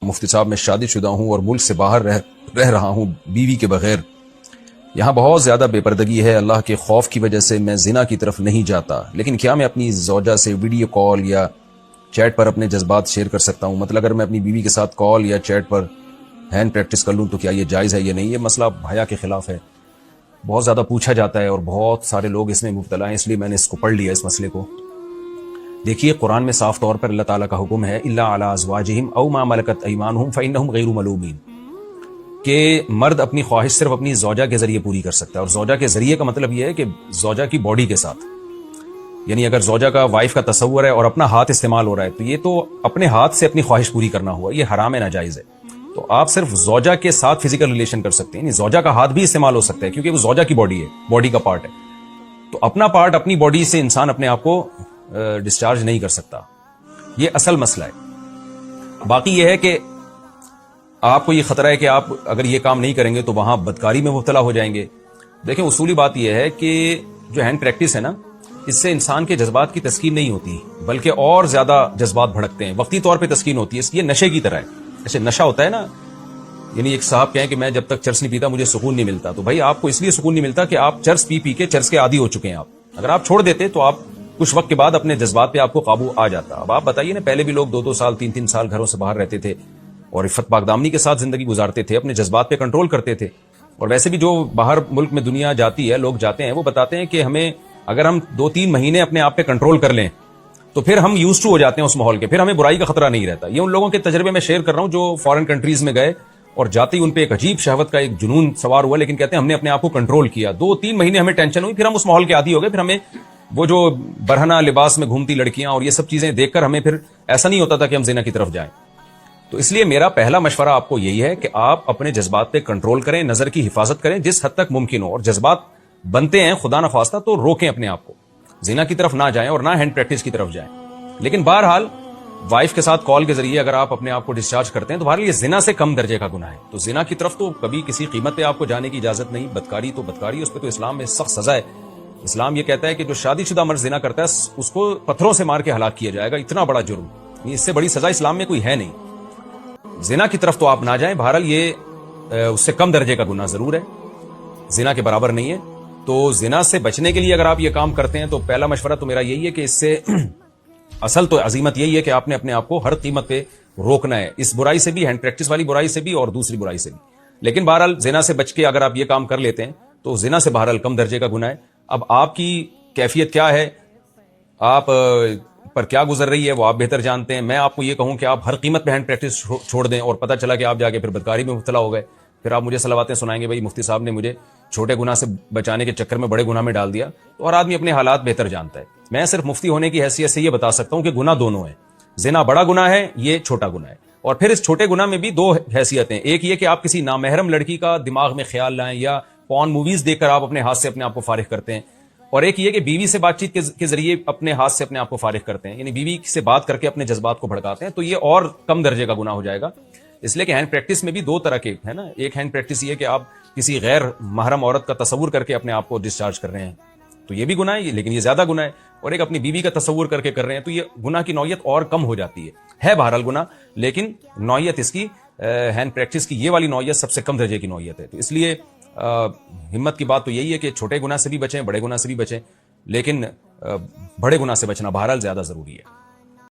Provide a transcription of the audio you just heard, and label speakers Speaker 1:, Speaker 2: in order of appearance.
Speaker 1: مفتی صاحب میں شادی شدہ ہوں اور ملک سے باہر رہ رہا ہوں بیوی کے بغیر. یہاں بہت زیادہ بے پردگی ہے. اللہ کے خوف کی وجہ سے میں زنا کی طرف نہیں جاتا, لیکن کیا میں اپنی زوجہ سے ویڈیو کال یا چیٹ پر اپنے جذبات شیئر کر سکتا ہوں؟ مطلب اگر میں اپنی بیوی کے ساتھ کال یا چیٹ پر ہینڈ پریکٹس کر لوں تو کیا یہ جائز ہے یا نہیں؟ یہ مسئلہ حیا کے خلاف ہے. بہت زیادہ پوچھا جاتا ہے اور بہت سارے لوگ اس میں مبتلا ہیں, اس لیے میں نے اس کو پڑھ لیا اس مسئلے کو. دیکھیے قرآن میں صاف طور پر اللہ تعالیٰ کا حکم ہے الا علی ازواجہم او ما ملکت ایمانہم فانہم غیر ملومین, کہ مرد اپنی خواہش صرف اپنی زوجہ کے ذریعے پوری کر سکتا ہے. اور زوجہ کے ذریعے کا مطلب یہ ہے کہ زوجہ کی باڈی کے ساتھ, یعنی اگر زوجہ کا وائف کا تصور ہے اور اپنا ہاتھ استعمال ہو رہا ہے تو یہ تو اپنے ہاتھ سے اپنی خواہش پوری کرنا ہوا, یہ حرام ہے, ناجائز ہے. تو آپ صرف زوجہ کے ساتھ فزیکل ریلیشن کر سکتے ہیں, یعنی زوجہ کا ہاتھ بھی استعمال ہو سکتا ہے کیونکہ وہ زوجہ کی باڈی ہے, باڈی کا پارٹ ہے. تو اپنا پارٹ اپنی باڈی سے انسان اپنے آپ کو ڈسچارج نہیں کر سکتا, یہ اصل مسئلہ ہے. باقی یہ ہے کہ آپ کو یہ خطرہ ہے کہ آپ اگر یہ کام نہیں کریں گے تو وہاں بدکاری میں مبتلا ہو جائیں گے. دیکھیں اصولی بات یہ ہے کہ جو ہینڈ پریکٹس ہے نا, اس سے انسان کے جذبات کی تسکین نہیں ہوتی بلکہ اور زیادہ جذبات بھڑکتے ہیں. وقتی طور پہ تسکین ہوتی ہے, اس لیے نشے کی طرح ہے. ایسے نشہ ہوتا ہے نا, یعنی ایک صاحب کہیں کہ میں جب تک چرس نہیں پیتا مجھے سکون نہیں ملتا, تو بھائی آپ کو اس لیے سکون نہیں ملتا کہ آپ چرس پی کے چرس کے عادی ہو چکے ہیں. آپ اگر آپ چھوڑ دیتے تو آپ کچھ وقت کے بعد اپنے جذبات پہ آپ کو قابو آ جاتا. اب آپ بتائیے نا, پہلے بھی لوگ 2 سال 3 سال گھروں سے باہر رہتے تھے اور عفت پاک دامنی کے ساتھ زندگی گزارتے تھے, اپنے جذبات پہ کنٹرول کرتے تھے. اور ویسے بھی جو باہر ملک میں دنیا جاتی ہے, لوگ جاتے ہیں, وہ بتاتے ہیں کہ ہمیں اگر ہم 2-3 مہینے اپنے آپ پہ کنٹرول کر لیں تو پھر ہم یوز ٹو ہو جاتے ہیں اس ماحول کے, پھر ہمیں برائی کا خطرہ نہیں رہتا. یہ ان لوگوں کے تجربے میں شیئر کر رہا ہوں جو فارن کنٹریز میں گئے اور جاتے ہی ان پہ ایک عجیب شہوت کا ایک جنون سوار ہوا, لیکن کہتے ہیں ہم نے اپنے آپ کو کنٹرول کیا. 2-3 مہینے ہمیں ٹینشن ہوئی, پھر ہم اس ماحول کے عادی ہو گئے, پھر ہمیں وہ جو برہنہ لباس میں گھومتی لڑکیاں اور یہ سب چیزیں دیکھ کر ہمیں پھر ایسا نہیں ہوتا تھا کہ ہم زنا کی طرف جائیں. تو اس لیے میرا پہلا مشورہ آپ کو یہی ہے کہ آپ اپنے جذبات پہ کنٹرول کریں, نظر کی حفاظت کریں جس حد تک ممکن ہو, اور جذبات بنتے ہیں خدا نخواستہ تو روکیں اپنے آپ کو, زنا کی طرف نہ جائیں اور نہ ہینڈ پریکٹس کی طرف جائیں. لیکن بہرحال وائف کے ساتھ کال کے ذریعے اگر آپ اپنے آپ کو ڈسچارج کرتے ہیں تو بہرحال یہ زنا سے کم درجے کا گناہ ہے. تو زنا کی طرف تو کبھی کسی قیمت پہ آپ کو جانے کی اجازت نہیں. بدکاری تو بدکاری, اس پہ تو اسلام میں سخت سزا ہے. اسلام یہ کہتا ہے کہ جو شادی شدہ مرد زنا کرتا ہے اس کو پتھروں سے مار کے ہلاک کیا جائے گا. اتنا بڑا جرم, اس سے بڑی سزا اسلام میں کوئی ہے نہیں. زنا کی طرف تو آپ نہ جائیں. بہرحال یہ اس سے کم درجے کا گناہ ضرور ہے, زنا کے برابر نہیں ہے. تو زنا سے بچنے کے لیے اگر آپ یہ کام کرتے ہیں تو پہلا مشورہ تو میرا یہی ہے کہ اس سے اصل تو عظیمت یہی ہے کہ آپ نے اپنے آپ کو ہر قیمت پہ روکنا ہے, اس برائی سے بھی, ہینڈ پریکٹس والی برائی سے بھی اور دوسری برائی سے بھی. لیکن بہرحال زنا سے بچ کے اگر آپ یہ کام کر لیتے ہیں تو زنا سے بہرحال کم درجے کا گناہ ہے. اب آپ کی کیفیت کیا ہے, آپ پر کیا گزر رہی ہے, وہ آپ بہتر جانتے ہیں. میں آپ کو یہ کہوں کہ آپ ہر قیمت پہ ہینڈ پریکٹس چھوڑ دیں اور پتہ چلا کہ آپ جا کے پھر بدکاری میں مبتلا ہو گئے, پھر آپ مجھے صلواتیں سنائیں گے بھائی مفتی صاحب نے مجھے چھوٹے گناہ سے بچانے کے چکر میں بڑے گناہ میں ڈال دیا. تو ہر آدمی اپنے حالات بہتر جانتا ہے. میں صرف مفتی ہونے کی حیثیت سے یہ بتا سکتا ہوں کہ گناہ دونوں ہیں. زنا بڑا گناہ ہے, یہ چھوٹا گناہ ہے. اور پھر اس چھوٹے گناہ میں بھی 2 حیثیتیں. ایک یہ کہ آپ کسی نامحرم لڑکی کا دماغ میں خیال لائیں یا پورن موویز دیکھ کر آپ اپنے ہاتھ سے اپنے آپ کو فارغ کرتے ہیں, اور ایک یہ کہ بیوی سے بات چیت کے ذریعے اپنے ہاتھ سے اپنے آپ کو فارغ کرتے ہیں, یعنی بیوی سے بات کر کے اپنے جذبات کو بھڑکاتے ہیں. تو یہ اور کم درجے کا گناہ ہو جائے گا. اس لیے کہ ہینڈ پریکٹس میں بھی 2 طرح کے ہے نا. ایک ہینڈ پریکٹس یہ کہ آپ کسی غیر محرم عورت کا تصور کر کے اپنے آپ کو ڈسچارج کر رہے ہیں, تو یہ بھی گناہ ہے, لیکن یہ زیادہ گناہ ہے. اور ایک اپنی بیوی کا تصور کر کے کر رہے ہیں, تو یہ گناہ کی نوعیت اور کم ہو جاتی ہے بہرحال گناہ, لیکن نوعیت اس کی ہینڈ پریکٹس کی یہ والی نوعیت سب سے کم درجے کی نوعیت ہے. تو اس لیے ہمت کی بات تو یہی ہے کہ چھوٹے گناہ سے بھی بچیں, بڑے گناہ سے بھی بچیں, لیکن بڑے گناہ سے بچنا بہرحال زیادہ ضروری ہے.